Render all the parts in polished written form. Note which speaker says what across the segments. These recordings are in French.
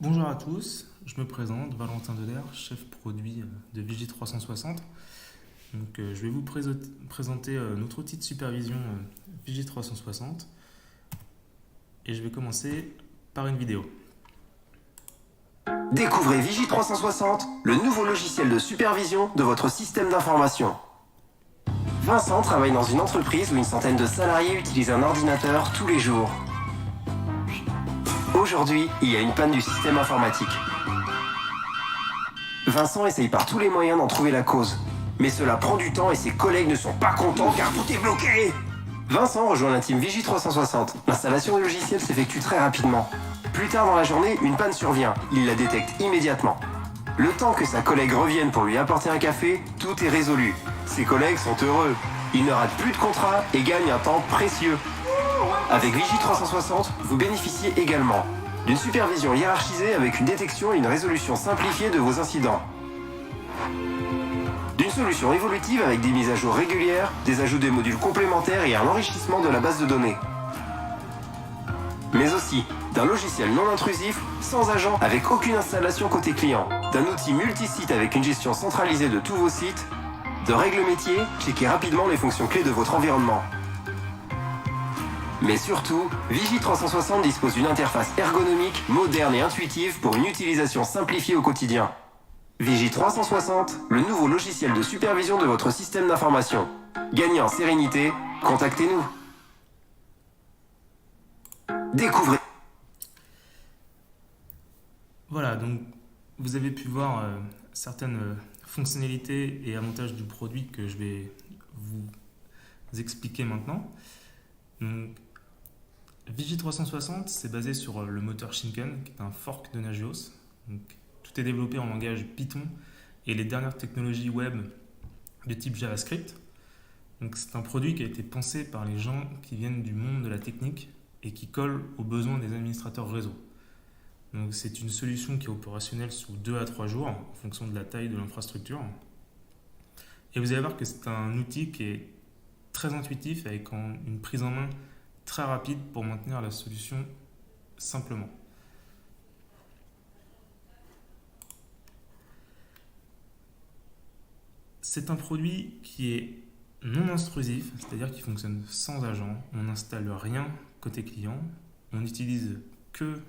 Speaker 1: Bonjour à tous, je me présente, Valentin Delair, chef produit de Vigie360. Je vais vous présenter notre outil de supervision Vigie360 et je vais commencer par une vidéo.
Speaker 2: Découvrez Vigie360, le nouveau logiciel de supervision de votre système d'information. Vincent travaille dans une entreprise où une centaine de salariés utilisent un ordinateur tous les jours. Aujourd'hui, il y a une panne du système informatique. Vincent essaye par tous les moyens d'en trouver la cause. Mais cela prend du temps et ses collègues ne sont pas contents car tout est bloqué. Vincent rejoint la team Vigie360. L'installation du logiciel s'effectue très rapidement. Plus tard dans la journée, une panne survient. Il la détecte immédiatement. Le temps que sa collègue revienne pour lui apporter un café, tout est résolu. Ses collègues sont heureux. Ils ne ratent plus de contrat et gagnent un temps précieux. Avec Vigie360, vous bénéficiez également d'une supervision hiérarchisée avec une détection et une résolution simplifiée de vos incidents. D'une solution évolutive avec des mises à jour régulières, des ajouts de modules complémentaires et un enrichissement de la base de données. Mais aussi d'un logiciel non intrusif, sans agent, avec aucune installation côté client, d'un outil multisite avec une gestion centralisée de tous vos sites, de règles métiers, checkez rapidement les fonctions clés de votre environnement. Mais surtout, Vigie360 dispose d'une interface ergonomique, moderne et intuitive pour une utilisation simplifiée au quotidien. Vigie360, le nouveau logiciel de supervision de votre système d'information. Gagnez en sérénité, contactez-nous. Découvrez.
Speaker 1: Voilà, donc vous avez pu voir certaines fonctionnalités et avantages du produit que je vais vous expliquer maintenant. Donc, Vigie360, c'est basé sur le moteur Shinken, qui est un fork de Nagios. Donc, tout est développé en langage Python et les dernières technologies web de type JavaScript. Donc, c'est un produit qui a été pensé par les gens qui viennent du monde de la technique et qui colle aux besoins des administrateurs réseau. Donc, c'est une solution qui est opérationnelle sous 2 à 3 jours en fonction de la taille de l'infrastructure. Et vous allez voir que c'est un outil qui est très intuitif avec une prise en main très rapide pour maintenir la solution simplement. C'est un produit qui est non intrusif, c'est-à-dire qui fonctionne sans agent. On n'installe rien côté client. On n'utilise que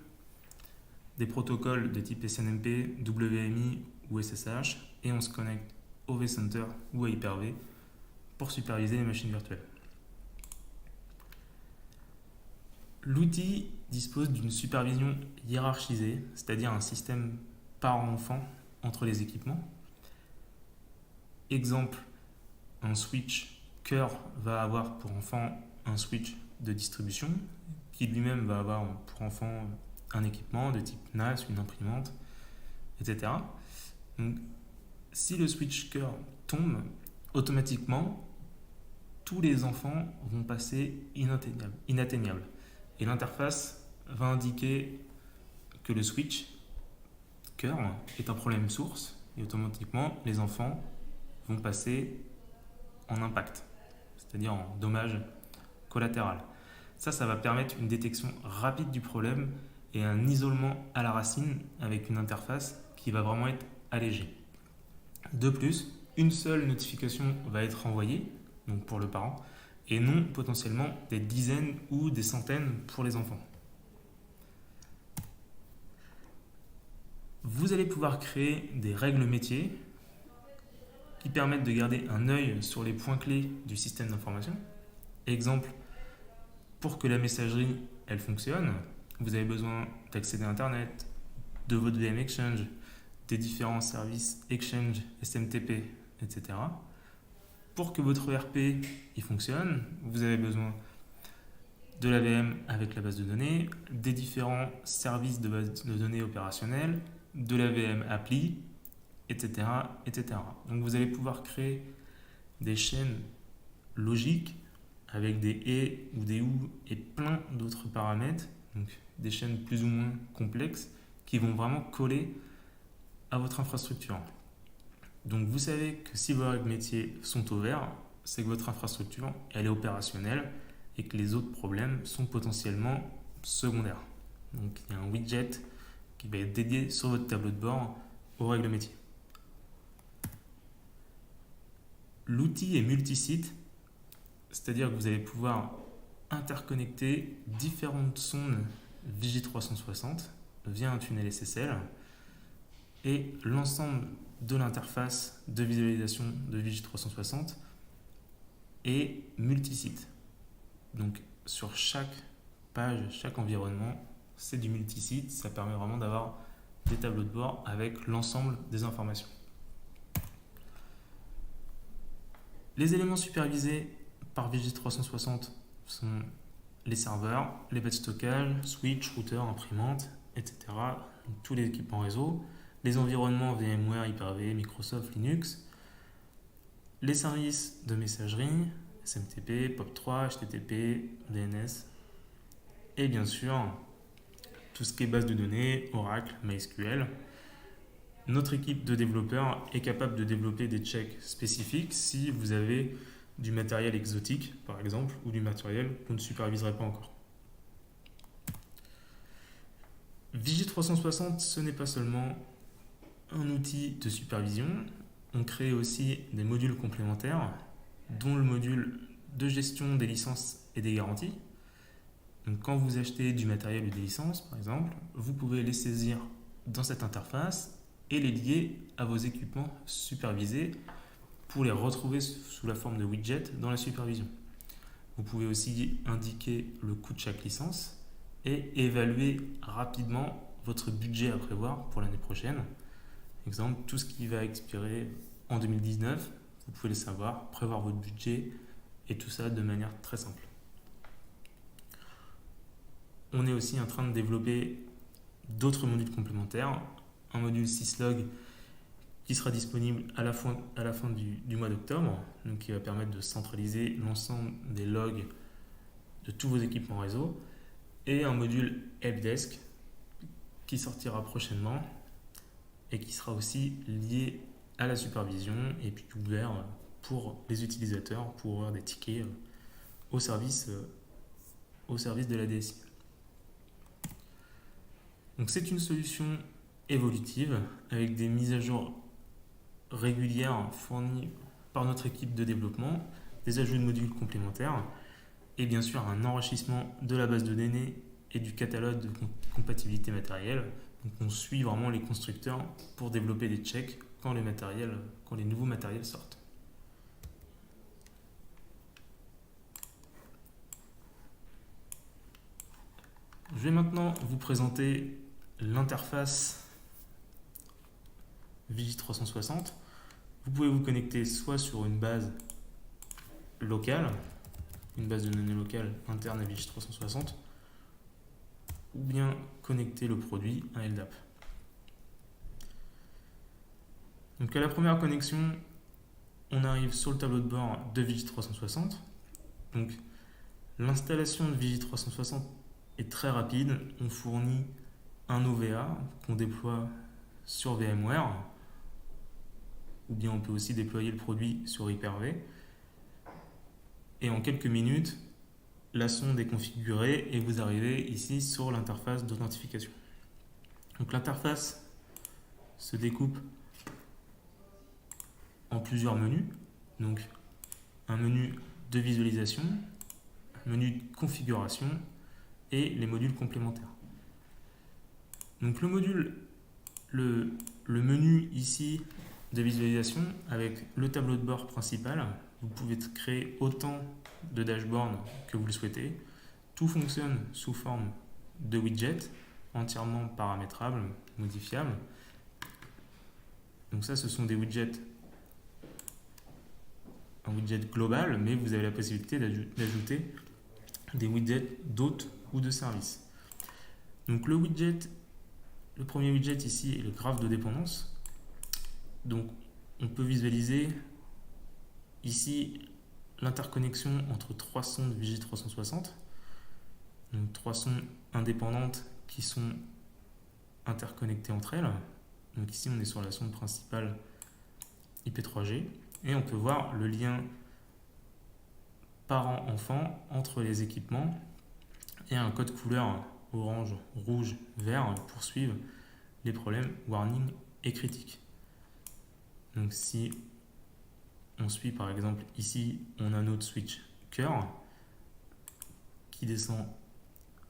Speaker 1: des protocoles de type SNMP, WMI ou SSH et on se connecte au vCenter ou à Hyper-V pour superviser les machines virtuelles. L'outil dispose d'une supervision hiérarchisée, c'est-à-dire un système par enfant entre les équipements. Exemple, un switch cœur va avoir pour enfant un switch de distribution qui lui-même va avoir pour enfant un équipement de type NAS, une imprimante, etc. Donc, si le switch cœur tombe, automatiquement, tous les enfants vont passer inatteignables. Et l'interface va indiquer que le switch cœur est un problème source et automatiquement les enfants vont passer en impact, c'est-à-dire en dommage collatéral. Ça va permettre une détection rapide du problème et un isolement à la racine avec une interface qui va vraiment être allégée. De plus, une seule notification va être envoyée, donc pour le parent, et non potentiellement des dizaines ou des centaines pour les enfants. Vous allez pouvoir créer des règles métiers qui permettent de garder un œil sur les points clés du système d'information. Exemple, pour que la messagerie elle fonctionne, vous avez besoin d'accéder à Internet, de votre VM Exchange, des différents services Exchange, SMTP, etc. Pour que votre ERP il fonctionne, vous avez besoin de la VM avec la base de données, des différents services de base de données opérationnels, de la VM appli, etc., etc. Donc vous allez pouvoir créer des chaînes logiques avec des et ou des ou et plein d'autres paramètres, donc des chaînes plus ou moins complexes qui vont vraiment coller à votre infrastructure. Donc vous savez que si vos règles métiers sont au vert, c'est que votre infrastructure elle est opérationnelle et que les autres problèmes sont potentiellement secondaires. Donc il y a un widget qui va être dédié sur votre tableau de bord aux règles métiers. L'outil est multisite, c'est-à-dire que vous allez pouvoir interconnecter différentes sondes Vigie360 via un tunnel SSL et l'ensemble de l'interface de visualisation de Vigie360 est multisite. Donc sur chaque page, chaque environnement, c'est du multisite. Ça permet vraiment d'avoir des tableaux de bord avec l'ensemble des informations. Les éléments supervisés par Vigie360 sont les serveurs, les bêtes de stockage, switch, router, imprimante, etc. Donc, tous les équipements réseau, les environnements VMware, Hyper-V, Microsoft, Linux, les services de messagerie, SMTP, POP3, HTTP, DNS, et bien sûr tout ce qui est base de données, Oracle, MySQL. Notre équipe de développeurs est capable de développer des checks spécifiques si vous avez du matériel exotique, par exemple, ou du matériel qu'on ne superviserait pas encore. Vigie360, ce n'est pas seulement un outil de supervision, on crée aussi des modules complémentaires, dont le module de gestion des licences et des garanties. Donc, quand vous achetez du matériel ou des licences, par exemple, vous pouvez les saisir dans cette interface et les lier à vos équipements supervisés pour les retrouver sous la forme de widgets dans la supervision. Vous pouvez aussi indiquer le coût de chaque licence et évaluer rapidement votre budget à prévoir pour l'année prochaine. Exemple, tout ce qui va expirer en 2019, vous pouvez le savoir, prévoir votre budget et tout ça de manière très simple. On est aussi en train de développer d'autres modules complémentaires. Un module syslog qui sera disponible à la fin du mois d'octobre, donc qui va permettre de centraliser l'ensemble des logs de tous vos équipements réseau, et un module helpdesk qui sortira prochainement et qui sera aussi lié à la supervision et puis ouvert pour les utilisateurs pour ouvrir des tickets au service de la DSI. Donc c'est une solution évolutive avec des mises à jour régulières fournies par notre équipe de développement, des ajouts de modules complémentaires et bien sûr un enrichissement de la base de données et du catalogue de compatibilité matérielle. Donc on suit vraiment les constructeurs pour développer des checks quand les nouveaux matériels sortent. Je vais maintenant vous présenter l'interface Vigie360. Vous pouvez vous connecter soit sur une base locale, une base de données locale interne à Vigie360, ou bien connecter le produit à LDAP. Donc à la première connexion, on arrive sur le tableau de bord de Vigie360. Donc l'installation de Vigie360 est très rapide. On fournit un OVA qu'on déploie sur VMware, ou bien on peut aussi déployer le produit sur Hyper-V. Et en quelques minutes, la sonde est configurée et vous arrivez ici sur l'interface d'authentification. Donc l'interface se découpe en plusieurs menus. Donc un menu de visualisation, un menu de configuration et les modules complémentaires. Donc le menu ici de visualisation avec le tableau de bord principal, vous pouvez créer autant de dashboards que vous le souhaitez. Tout fonctionne sous forme de widgets entièrement paramétrables, modifiables. Donc ça, ce sont des widgets, un widget global, mais vous avez la possibilité d'ajouter des widgets d'hôtes ou de services. Donc le premier widget ici est le graphe de dépendance. Donc on peut visualiser ici l'interconnexion entre trois sondes Vigie360, donc trois sondes indépendantes qui sont interconnectées entre elles. Donc ici on est sur la sonde principale IP3G et on peut voir le lien parent-enfant entre les équipements et un code couleur orange, rouge, vert pour suivre les problèmes warning et critiques. Donc si on suit par exemple ici, on a notre switch cœur qui descend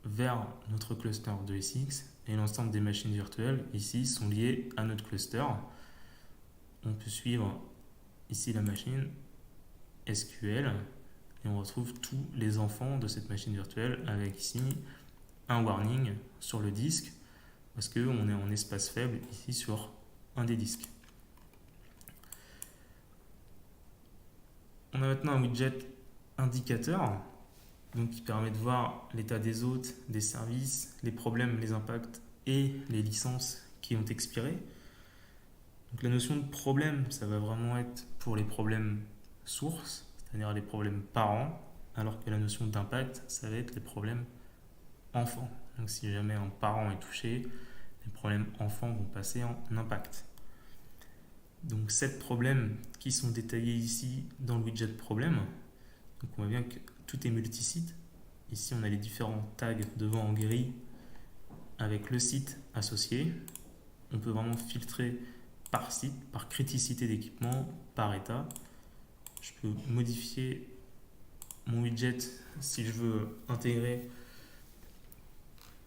Speaker 1: vers notre cluster de SX et l'ensemble des machines virtuelles ici sont liées à notre cluster. On peut suivre ici la machine SQL et on retrouve tous les enfants de cette machine virtuelle avec ici un warning sur le disque parce qu'on est en espace faible ici sur un des disques. On a maintenant un widget indicateur donc qui permet de voir l'état des hôtes, des services, les problèmes, les impacts et les licences qui ont expiré. Donc la notion de problème, ça va vraiment être pour les problèmes sources, c'est-à-dire les problèmes parents, alors que la notion d'impact, ça va être les problèmes enfants. Donc si jamais un parent est touché, les problèmes enfants vont passer en impact. Donc 7 problèmes qui sont détaillés ici dans le widget problème. Donc on voit bien que tout est multisite. Ici on a les différents tags devant en gris avec le site associé. On peut vraiment filtrer par site, par criticité d'équipement, par état. Je peux modifier mon widget si je veux intégrer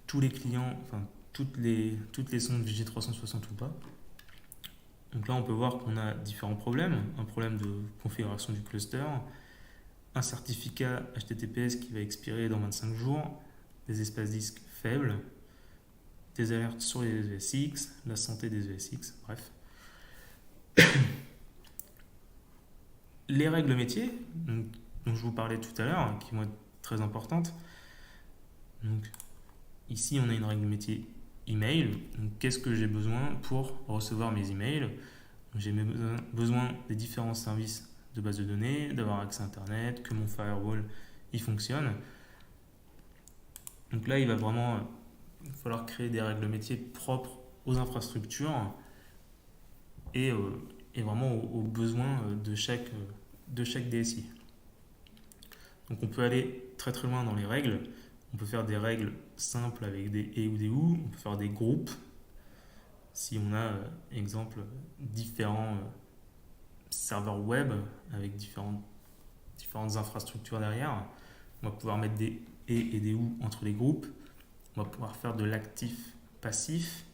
Speaker 1: tous les clients, enfin toutes les sondes VG360 ou pas. Donc là, on peut voir qu'on a différents problèmes. Un problème de configuration du cluster, un certificat HTTPS qui va expirer dans 25 jours, des espaces disques faibles, des alertes sur les ESX, la santé des ESX, bref. Les règles métiers, dont je vous parlais tout à l'heure, qui vont être très importantes. Donc, ici, on a une règle métier email. Donc, qu'est-ce que j'ai besoin pour recevoir mes emails? J'ai besoin des différents services de base de données, d'avoir accès à Internet, que mon firewall il fonctionne. Donc là, il va vraiment falloir créer des règles métiers propres aux infrastructures et vraiment aux besoins de chaque DSI. Donc on peut aller très très loin dans les règles. On peut faire des règles simples avec des et ou des ou. On peut faire des groupes. Si on a, exemple, différents serveurs web avec différentes infrastructures derrière, on va pouvoir mettre des et des ou entre les groupes. On va pouvoir faire de l'actif passif.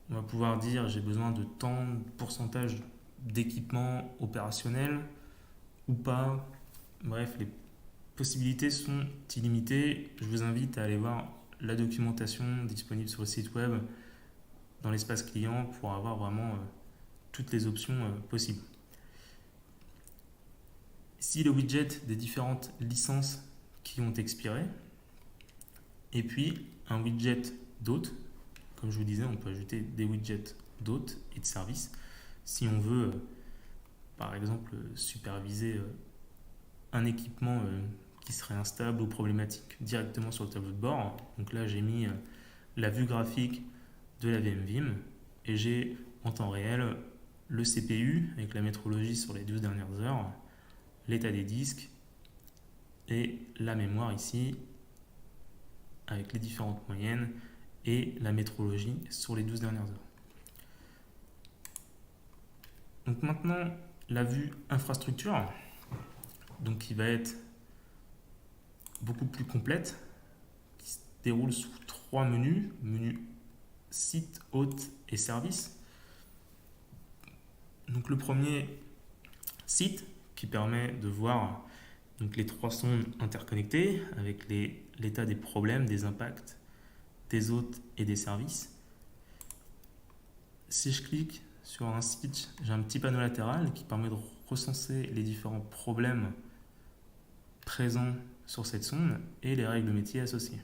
Speaker 1: On va pouvoir dire j'ai besoin de tant de pourcentage d'équipement opérationnel ou pas. Bref, les possibilités sont illimitées. Je vous invite à aller voir la documentation disponible sur le site web dans l'espace client pour avoir vraiment toutes les options possibles. Ici le widget des différentes licences qui ont expiré et puis un widget d'hôtes. Comme je vous disais, on peut ajouter des widgets d'hôtes et de services si on veut par exemple superviser un équipement qui serait instable ou problématique directement sur le tableau de bord. Donc là j'ai mis la vue graphique de la VMVim et j'ai en temps réel le CPU avec la métrologie sur les 12 dernières heures, l'état des disques et la mémoire ici avec les différentes moyennes et la métrologie sur les 12 dernières heures. Donc maintenant la vue infrastructure, donc qui va être beaucoup plus complète, qui se déroule sous 3 menus, menu site, hôte et service. Donc le premier, site, qui permet de voir donc, les 3 sondes interconnectées avec l'état des problèmes, des impacts, des hôtes et des services. Si je clique sur un site, j'ai un petit panneau latéral qui permet de recenser les différents problèmes présents sur cette sonde et les règles métiers associées.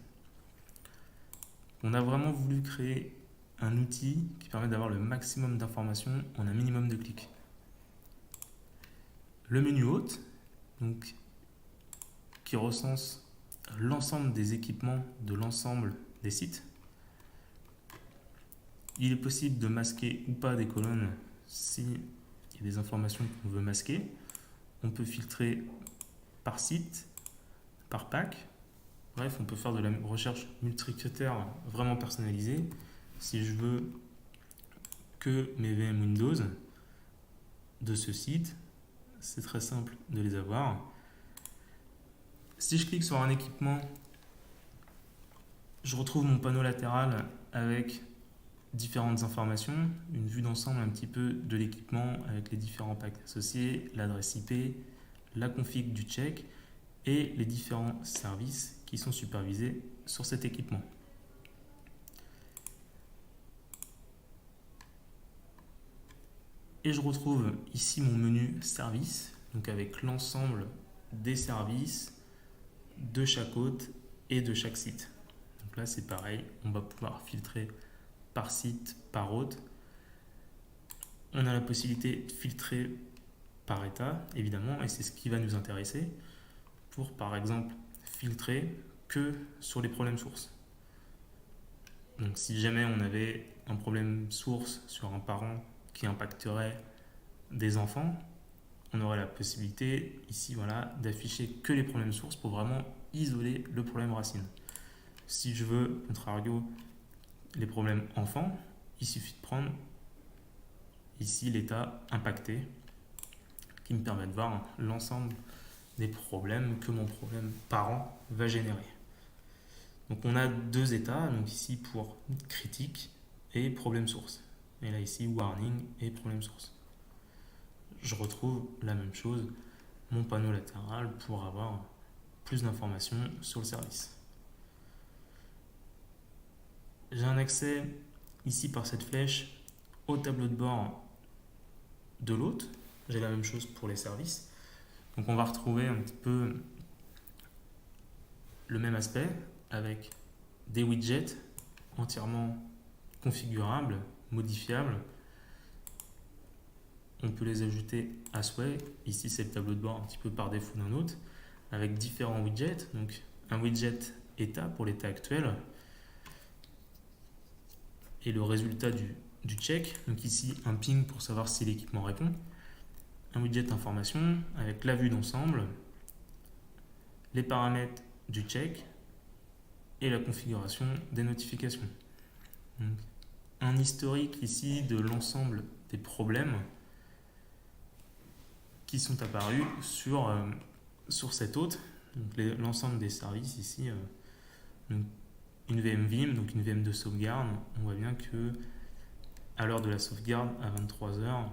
Speaker 1: On a vraiment voulu créer un outil qui permet d'avoir le maximum d'informations en un minimum de clics. Le menu hôte, donc, qui recense l'ensemble des équipements de l'ensemble des sites. Il est possible de masquer ou pas des colonnes s'il y a des informations qu'on veut masquer. On peut filtrer par site, par pack. Bref, on peut faire de la recherche multicritère vraiment personnalisée. si je veux que mes VM Windows de ce site, c'est très simple de les avoir. Si je clique sur un équipement, je retrouve mon panneau latéral avec différentes informations, une vue d'ensemble un petit peu de l'équipement avec les différents packs associés, l'adresse IP, la config du check et les différents services qui sont supervisés sur cet équipement. Et je retrouve ici mon menu service, donc avec l'ensemble des services de chaque hôte et de chaque site. Donc là c'est pareil, on va pouvoir filtrer par site, par hôte. On a la possibilité de filtrer par état, évidemment, et c'est ce qui va nous intéresser pour, par exemple, filtrer que sur les problèmes sources. Donc si jamais on avait un problème source sur un parent qui impacterait des enfants, on aurait la possibilité ici d'afficher que les problèmes sources pour vraiment isoler le problème racine. Si je veux, contrario, les problèmes enfants, il suffit de prendre ici l'état impacté qui me permet de voir l'ensemble des problèmes que mon problème parent va générer. Donc on a deux états, donc ici pour critique et problème source. Et là ici warning et problème source. Je retrouve la même chose, mon panneau latéral pour avoir plus d'informations sur le service. J'ai un accès ici par cette flèche au tableau de bord de l'hôte. J'ai la même chose pour les services. Donc on va retrouver un petit peu le même aspect avec des widgets entièrement configurables, modifiables. On peut les ajouter à souhait. Ici c'est le tableau de bord un petit peu par défaut d'un hôte avec différents widgets. Donc un widget état pour l'état actuel et le résultat du check. Donc ici un ping pour savoir si l'équipement répond. Un widget information avec la vue d'ensemble, les paramètres du check et la configuration des notifications. Donc, un historique ici de l'ensemble des problèmes qui sont apparus sur cet hôte. L'ensemble des services ici, donc une VM Vim, donc une VM de sauvegarde. On voit bien que à l'heure de la sauvegarde, à 23h,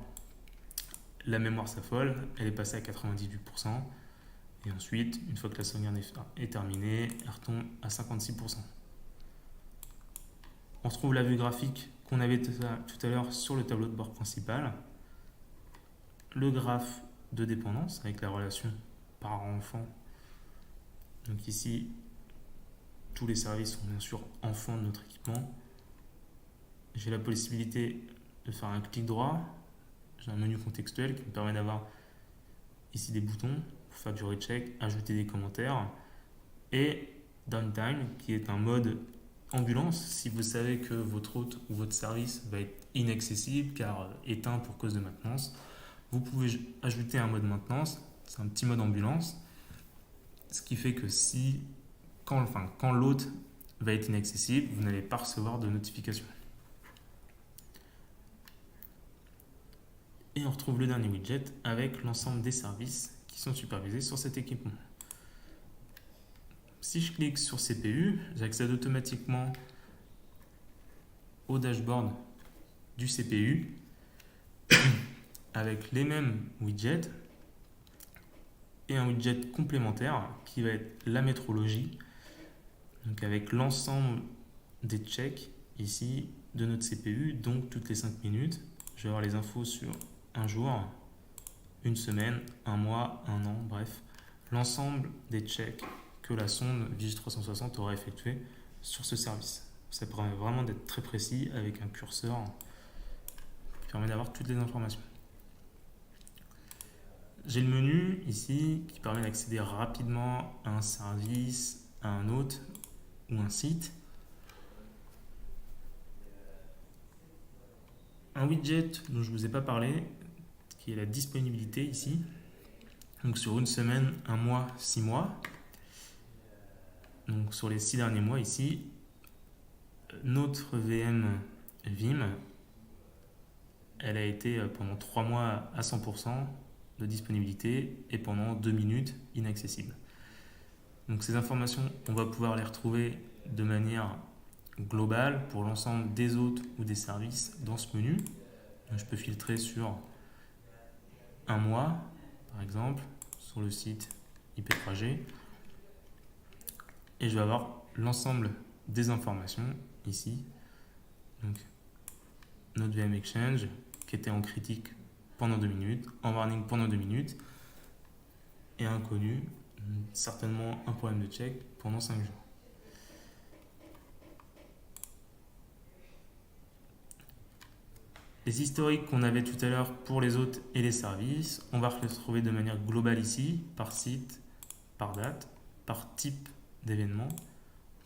Speaker 1: la mémoire s'affole, elle est passée à 98%. Et ensuite, une fois que la sauvegarde est terminée, elle retombe à 56%. On retrouve la vue graphique qu'on avait tout à l'heure sur le tableau de bord principal. Le graphe de dépendance avec la relation parent-enfant. Donc ici, tous les services sont bien sûr enfants de notre équipement. J'ai la possibilité de faire un clic droit. J'ai un menu contextuel qui me permet d'avoir ici des boutons pour faire du recheck, ajouter des commentaires et downtime qui est un mode ambulance. Si vous savez que votre hôte ou votre service va être inaccessible car éteint pour cause de maintenance, vous pouvez ajouter un mode maintenance. C'est un petit mode ambulance, ce qui fait que quand l'hôte va être inaccessible, vous n'allez pas recevoir de notification. Et on retrouve le dernier widget avec l'ensemble des services qui sont supervisés sur cet équipement. Si je clique sur CPU, j'accède automatiquement au dashboard du CPU avec les mêmes widgets et un widget complémentaire qui va être la métrologie, donc avec l'ensemble des checks ici de notre CPU, donc toutes les 5 minutes. Je vais avoir les infos sur un jour, une semaine, un mois, un an, bref, l'ensemble des checks que la sonde Vigi360 aura effectué sur ce service. Ça permet vraiment d'être très précis avec un curseur qui permet d'avoir toutes les informations. J'ai le menu ici qui permet d'accéder rapidement à un service, à un hôte ou un site. Un widget dont je ne vous ai pas parlé, qui est la disponibilité ici. Donc sur une semaine, un mois, 6 mois. Donc sur les 6 derniers mois ici, notre VM Vim, elle a été pendant 3 mois à 100% de disponibilité et pendant 2 minutes inaccessible. Donc ces informations, on va pouvoir les retrouver de manière globale pour l'ensemble des hôtes ou des services dans ce menu. Donc je peux filtrer sur un mois, par exemple, sur le site IP3G. Et je vais avoir l'ensemble des informations ici. Donc, notre VM Exchange qui était en critique pendant 2 minutes, en warning pendant 2 minutes, et inconnu, certainement un problème de check pendant 5 jours. Les historiques qu'on avait tout à l'heure pour les hôtes et les services, on va les retrouver de manière globale ici, par site, par date, par type d'événement,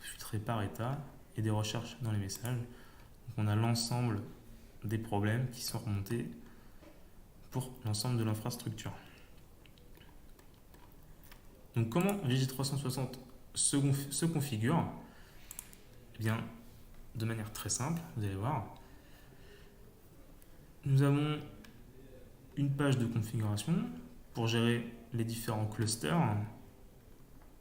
Speaker 1: filtré par état et des recherches dans les messages. Donc on a l'ensemble des problèmes qui sont remontés pour l'ensemble de l'infrastructure. Donc comment Vigie360 se configure? Eh bien, de manière très simple, vous allez voir. Nous avons une page de configuration pour gérer les différents clusters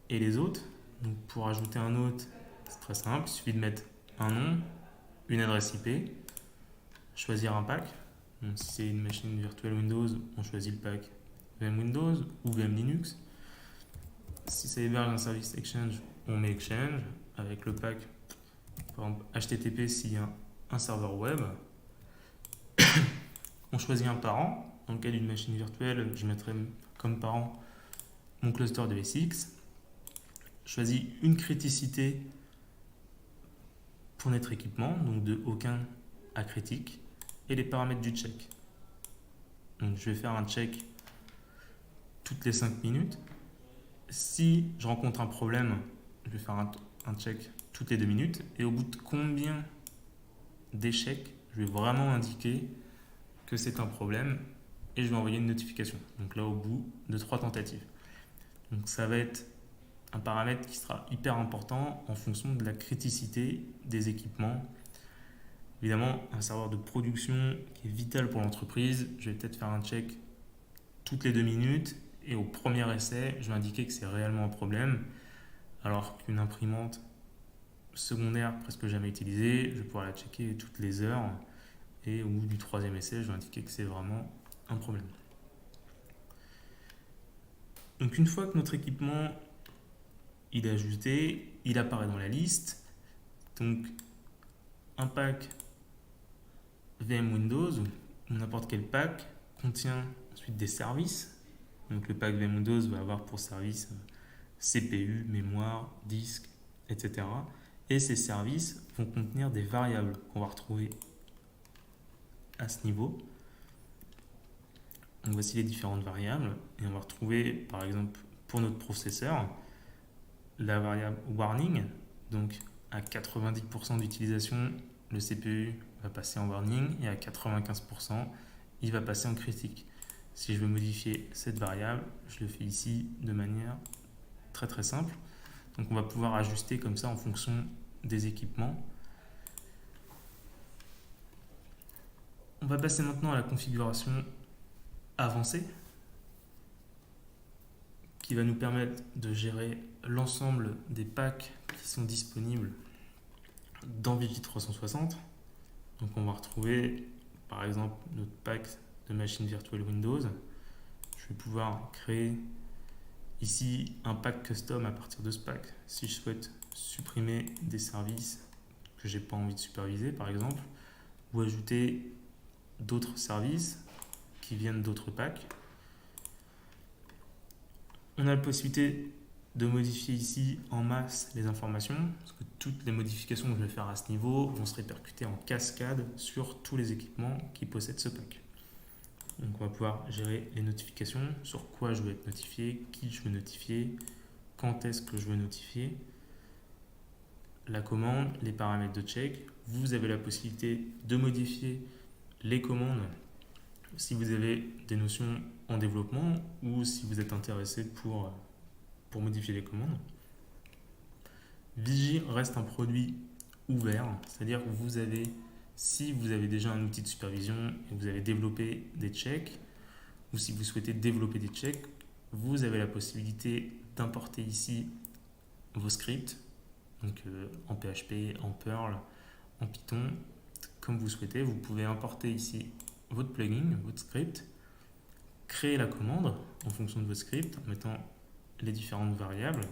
Speaker 1: et les hôtes. Donc pour ajouter un hôte, c'est très simple, il suffit de mettre un nom, une adresse IP, choisir un pack. Donc si c'est une machine virtuelle Windows, on choisit le pack VM Windows ou VM Linux. Si ça héberge un service Exchange, on met Exchange avec le pack, par exemple HTTP s'il y a un serveur web. On choisit un parent. Dans le cas d'une machine virtuelle, je mettrai comme parent mon cluster de SX. Je choisis une criticité pour notre équipement, donc de aucun à critique, et les paramètres du check. Donc je vais faire un check toutes les 5 minutes. Si je rencontre un problème, je vais faire un check toutes les 2 minutes. Et au bout de combien d'échecs, je vais vraiment indiquer que c'est un problème et je vais envoyer une notification. Donc là, au bout de 3 tentatives. Donc ça va être un paramètre qui sera hyper important en fonction de la criticité des équipements. Évidemment, un serveur de production qui est vital pour l'entreprise, je vais peut-être faire un check toutes les 2 minutes et au premier essai, je vais indiquer que c'est réellement un problème, alors qu'une imprimante secondaire presque jamais utilisée, je vais pouvoir la checker toutes les heures et au bout du 3e essai, je vais indiquer que c'est vraiment un problème. Donc une fois que notre équipement il est ajusté, il apparaît dans la liste. Donc un pack VM Windows ou n'importe quel pack contient ensuite des services. Donc le pack VM Windows va avoir pour service CPU, mémoire, disque, etc. Et ces services vont contenir des variables qu'on va retrouver à ce niveau. Donc voici les différentes variables et on va retrouver par exemple pour notre processeur la variable warning. Donc à 90% d'utilisation, le CPU va passer en warning et à 95%, il va passer en critique. Si je veux modifier cette variable, je le fais ici de manière très très simple. Donc on va pouvoir ajuster comme ça en fonction des équipements. On va passer maintenant à la configuration avancée qui va nous permettre de gérer l'ensemble des packs qui sont disponibles dans Vigie360. Donc on va retrouver par exemple notre pack de machine virtuelle Windows. Je vais pouvoir créer ici un pack custom à partir de ce pack. Si je souhaite supprimer des services que j'ai pas envie de superviser par exemple, ou ajouter d'autres services qui viennent d'autres packs. On a la possibilité de modifier ici en masse les informations, parce que toutes les modifications que je vais faire à ce niveau vont se répercuter en cascade sur tous les équipements qui possèdent ce pack. Donc on va pouvoir gérer les notifications, sur quoi je veux être notifié, qui je veux notifier, quand est-ce que je veux notifier, la commande, les paramètres de check. Vous avez la possibilité de modifier les commandes si vous avez des notions en développement ou si vous êtes intéressé pour modifier les commandes. Vigie reste un produit ouvert, c'est-à-dire que vous avez Si vous avez déjà un outil de supervision et vous avez développé des checks, ou si vous souhaitez développer des checks, vous avez la possibilité d'importer ici vos scripts, donc en PHP, en Perl, en Python, comme vous souhaitez. Vous pouvez importer ici votre plugin, votre script, créer la commande en fonction de votre script en mettant les différentes variables,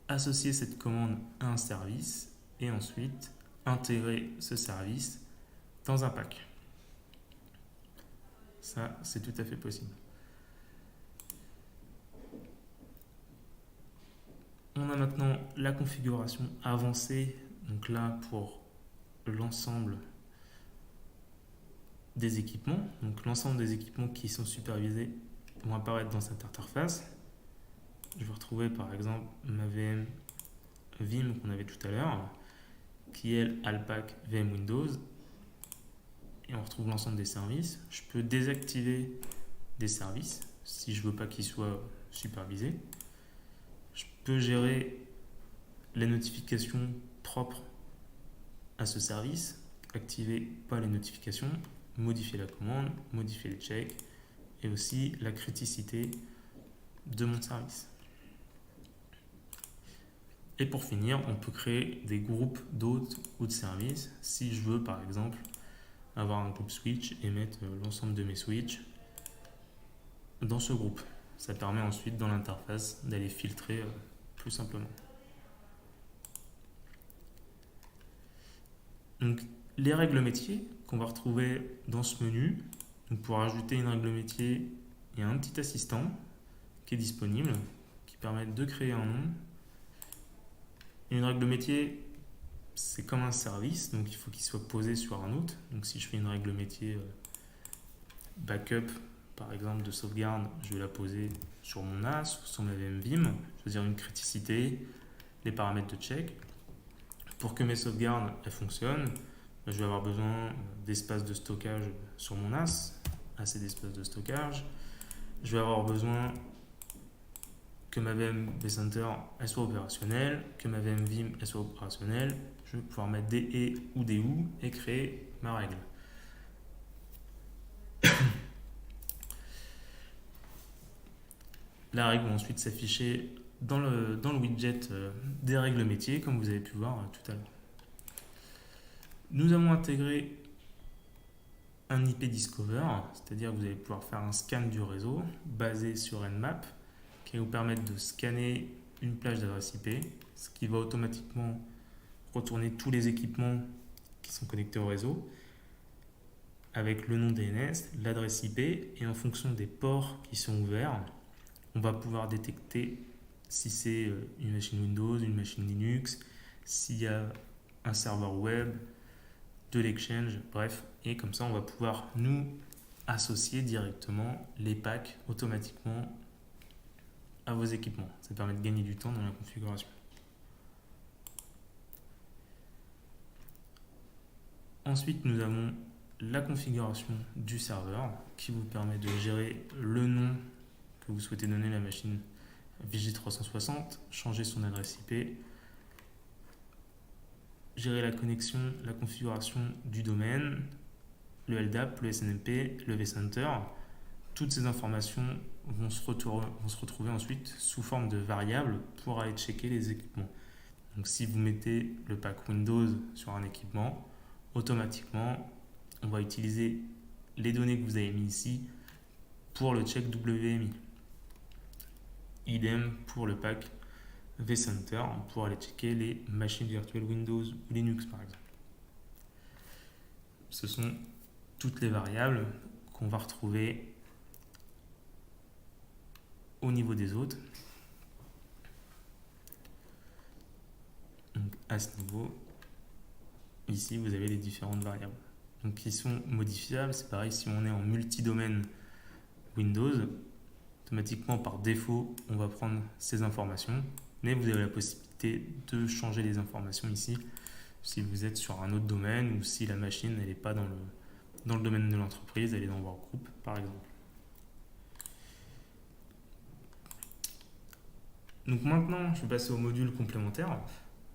Speaker 1: associer cette commande à un service et ensuite intégrer ce service dans un pack. Ça, c'est tout à fait possible. On a maintenant la configuration avancée, donc là pour l'ensemble des équipements. Donc l'ensemble des équipements qui sont supervisés vont apparaître dans cette interface. Je vais retrouver par exemple ma VM Vim qu'on avait tout à l'heure, qui est a le pack VM Windows. Et on retrouve l'ensemble des services. Je peux désactiver des services si je ne veux pas qu'ils soient supervisés. Je peux gérer les notifications propres à ce service, activer pas les notifications, modifier la commande, modifier les checks et aussi la criticité de mon service. Et pour finir, on peut créer des groupes d'hôtes ou de services si je veux par exemple avoir un groupe switch et mettre l'ensemble de mes switches dans ce groupe. Ça permet ensuite dans l'interface d'aller filtrer plus simplement. Donc, les règles métiers qu'on va retrouver dans ce menu. Donc, pour ajouter une règle métier, il y a un petit assistant qui est disponible, qui permet de créer un nom. Une règle métier, c'est comme un service, donc il faut qu'il soit posé sur un autre. Donc si je fais une règle métier backup, par exemple de sauvegarde, je vais la poser sur mon NAS ou sur ma VM Vim, choisir une criticité, les paramètres de check. Pour que mes sauvegardes elles fonctionnent, je vais avoir besoin d'espace de stockage sur mon NAS, assez d'espace de stockage. Je vais avoir besoin que ma VM vCenter elle soit opérationnelle, que ma VM Vim elle soit opérationnelle. Je vais pouvoir mettre des et ou des ou et créer ma règle. La règle va ensuite s'afficher dans le widget des règles métiers, comme vous avez pu voir tout à l'heure. Nous avons intégré un IP Discover, c'est-à-dire que vous allez pouvoir faire un scan du réseau basé sur Nmap, qui va vous permettre de scanner une plage d'adresse IP, ce qui va automatiquement retourner tous les équipements qui sont connectés au réseau avec le nom DNS, l'adresse IP, et en fonction des ports qui sont ouverts, on va pouvoir détecter si c'est une machine Windows, une machine Linux, s'il y a un serveur web, de l'exchange, bref, et comme ça on va pouvoir nous associer directement les packs automatiquement à vos équipements. Ça permet de gagner du temps dans la configuration. Ensuite, nous avons la configuration du serveur qui vous permet de gérer le nom que vous souhaitez donner à la machine Vigie360, changer son adresse IP, gérer la connexion, la configuration du domaine, le LDAP, le SNMP, le vCenter. Toutes ces informations vont se retrouver ensuite sous forme de variables pour aller checker les équipements. Donc si vous mettez le pack Windows sur un équipement, automatiquement, on va utiliser les données que vous avez mis ici pour le check WMI. Idem pour le pack vCenter pour aller checker les machines virtuelles Windows ou Linux par exemple. Ce sont toutes les variables qu'on va retrouver au niveau des autres. Donc à ce niveau, ici vous avez les différentes variables. Donc qui sont modifiables, c'est pareil si on est en multi-domaine Windows, automatiquement par défaut on va prendre ces informations, mais vous avez la possibilité de changer les informations ici si vous êtes sur un autre domaine ou si la machine n'est pas dans le domaine de l'entreprise, elle est dans Workgroup par exemple. Donc maintenant je vais passer au module complémentaire.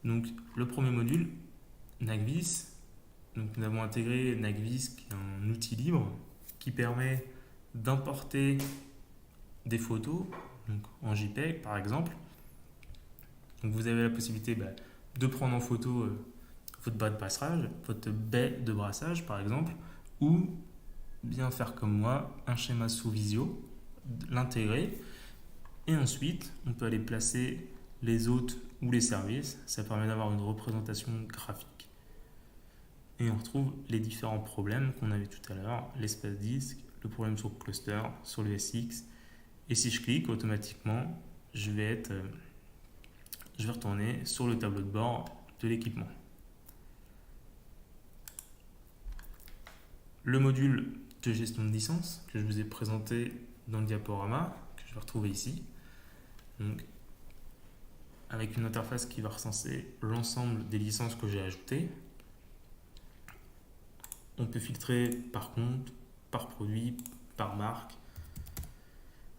Speaker 1: Donc le premier module NACVIS. Donc, nous avons intégré NACVIS, qui est un outil libre qui permet d'importer des photos, donc en JPEG par exemple. Donc, vous avez la possibilité de prendre en photo votre baie de brassage par exemple, ou bien faire comme moi, un schéma sous Visio, l'intégrer, et ensuite on peut aller placer les hôtes ou les services. Ça permet d'avoir une représentation graphique. Et on retrouve les différents problèmes qu'on avait tout à l'heure, l'espace disque, le problème sur le cluster, sur le SX. Et si je clique, automatiquement, je vais retourner sur le tableau de bord de l'équipement. Le module de gestion de licence que je vous ai présenté dans le diaporama, que je vais retrouver ici. Donc, avec une interface qui va recenser l'ensemble des licences que j'ai ajoutées. On peut filtrer par compte, par produit, par marque.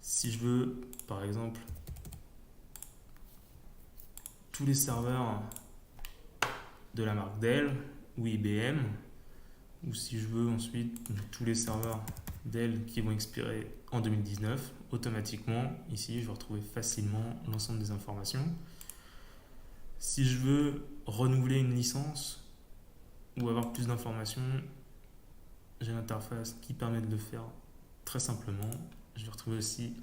Speaker 1: Si je veux, par exemple, tous les serveurs de la marque Dell ou IBM, ou si je veux ensuite tous les serveurs Dell qui vont expirer en 2019, automatiquement, ici, je vais retrouver facilement l'ensemble des informations. Si je veux renouveler une licence ou avoir plus d'informations, j'ai l'interface qui permet de le faire très simplement. Je vais retrouver aussi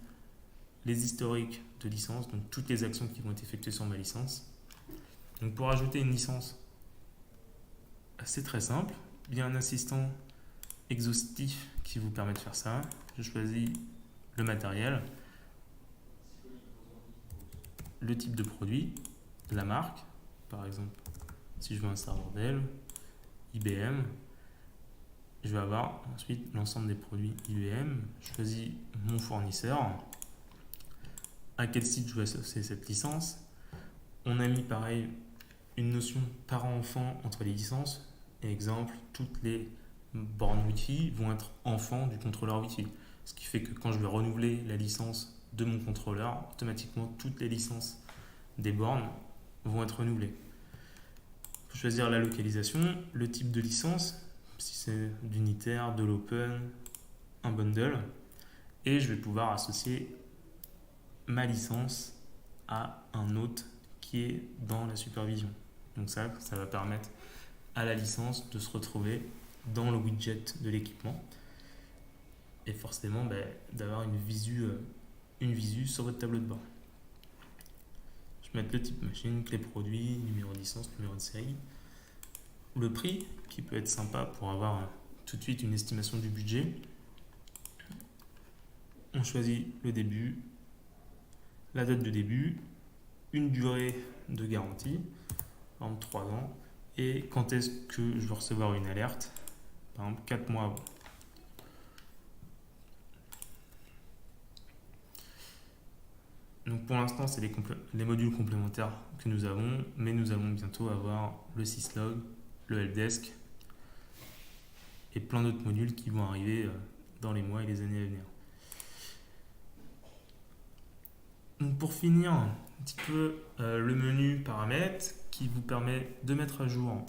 Speaker 1: les historiques de licence, donc toutes les actions qui vont être effectuées sur ma licence. Donc pour ajouter une licence, c'est très simple. Il y a un assistant exhaustif qui vous permet de faire ça. Je choisis le matériel, le type de produit, la marque, par exemple, si je veux un serveur Dell, IBM, je vais avoir ensuite l'ensemble des produits IBM. Je choisis mon fournisseur, à quel site je veux associer cette licence. On a mis pareil une notion parent-enfant entre les licences. Exemple, toutes les bornes Wi-Fi vont être enfants du contrôleur Wi-Fi. Ce qui fait que quand je vais renouveler la licence de mon contrôleur, automatiquement toutes les licences des bornes vont être renouvelées. Il faut choisir la localisation, le type de licence, si c'est d'unitaire, de l'open, un bundle, et je vais pouvoir associer ma licence à un hôte qui est dans la supervision. Donc ça va permettre à la licence de se retrouver dans le widget de l'équipement et forcément d'avoir une visu sur votre tableau de bord. Je vais mettre le type machine, clé produit, numéro de licence, numéro de série, le prix qui peut être sympa pour avoir tout de suite une estimation du budget. On choisit le début, la date de début, une durée de garantie, par exemple 3 ans, et quand est-ce que je vais recevoir une alerte, par exemple 4 mois avant. Donc pour l'instant, c'est les modules complémentaires que nous avons, mais nous allons bientôt avoir le syslog, le helpdesk et plein d'autres modules qui vont arriver dans les mois et les années à venir. Donc pour finir, un petit peu le menu paramètres qui vous permet de mettre à jour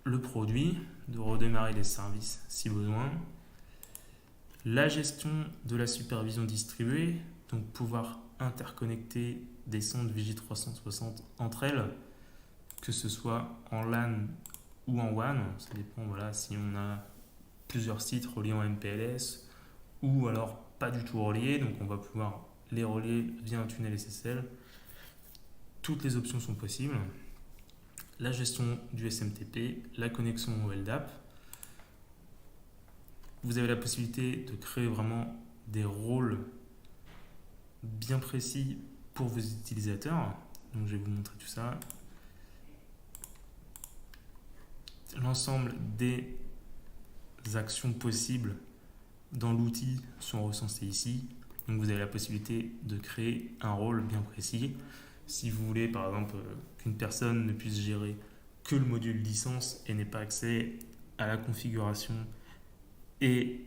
Speaker 1: le produit, de redémarrer les services si besoin, la gestion de la supervision distribuée, donc pouvoir interconnecter des sondes Vigi360 entre elles, que ce soit en LAN ou en WAN, ça dépend si on a plusieurs sites reliés en MPLS ou alors pas du tout reliés, donc on va pouvoir les relier via un tunnel SSL. Toutes les options sont possibles. La gestion du SMTP, la connexion au LDAP. Vous avez la possibilité de créer vraiment des rôles bien précis pour vos utilisateurs. Donc je vais vous montrer tout ça. L'ensemble des actions possibles dans l'outil sont recensées ici. Donc vous avez la possibilité de créer un rôle bien précis. Si vous voulez par exemple qu'une personne ne puisse gérer que le module licence et n'ait pas accès à la configuration et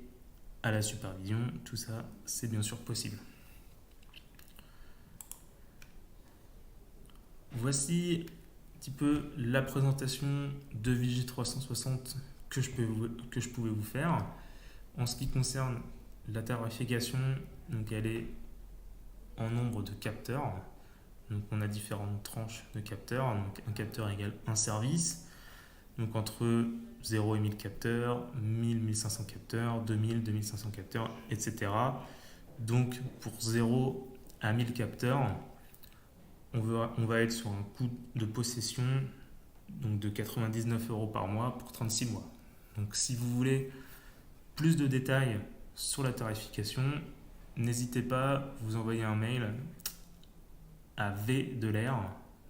Speaker 1: à la supervision, tout ça c'est bien sûr possible. Voici petit peu la présentation de Vigie 360 que je pouvais vous faire. En ce qui concerne la tarification, donc elle est en nombre de capteurs. Donc on a différentes tranches de capteurs. Donc un capteur égale un service. Donc entre 0 et 1000 capteurs, 1000, 1500 capteurs, 2000, 2500 capteurs, etc. Donc pour 0 à 1000 capteurs, on va être sur un coût de possession donc de 99 € par mois pour 36 mois. Donc si vous voulez plus de détails sur la tarification, n'hésitez pas, vous envoyez un mail à vdelair,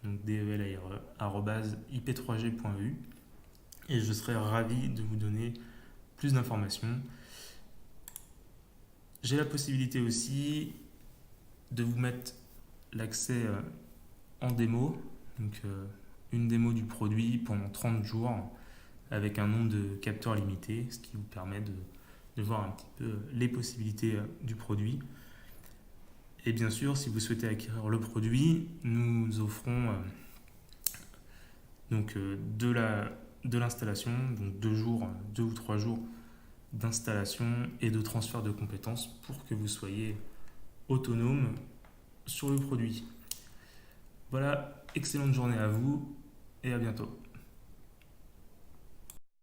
Speaker 1: donc @ip3g.eu, et je serai ravi de vous donner plus d'informations. J'ai la possibilité aussi de vous mettre l'accès en démo, donc une démo du produit pendant 30 jours avec un nombre de capteurs limité, ce qui vous permet de voir un petit peu les possibilités du produit. Et bien sûr, si vous souhaitez acquérir le produit, nous offrons de l'installation, donc 2 ou 3 jours d'installation et de transfert de compétences pour que vous soyez autonome sur le produit. Voilà, excellente journée à vous et à bientôt.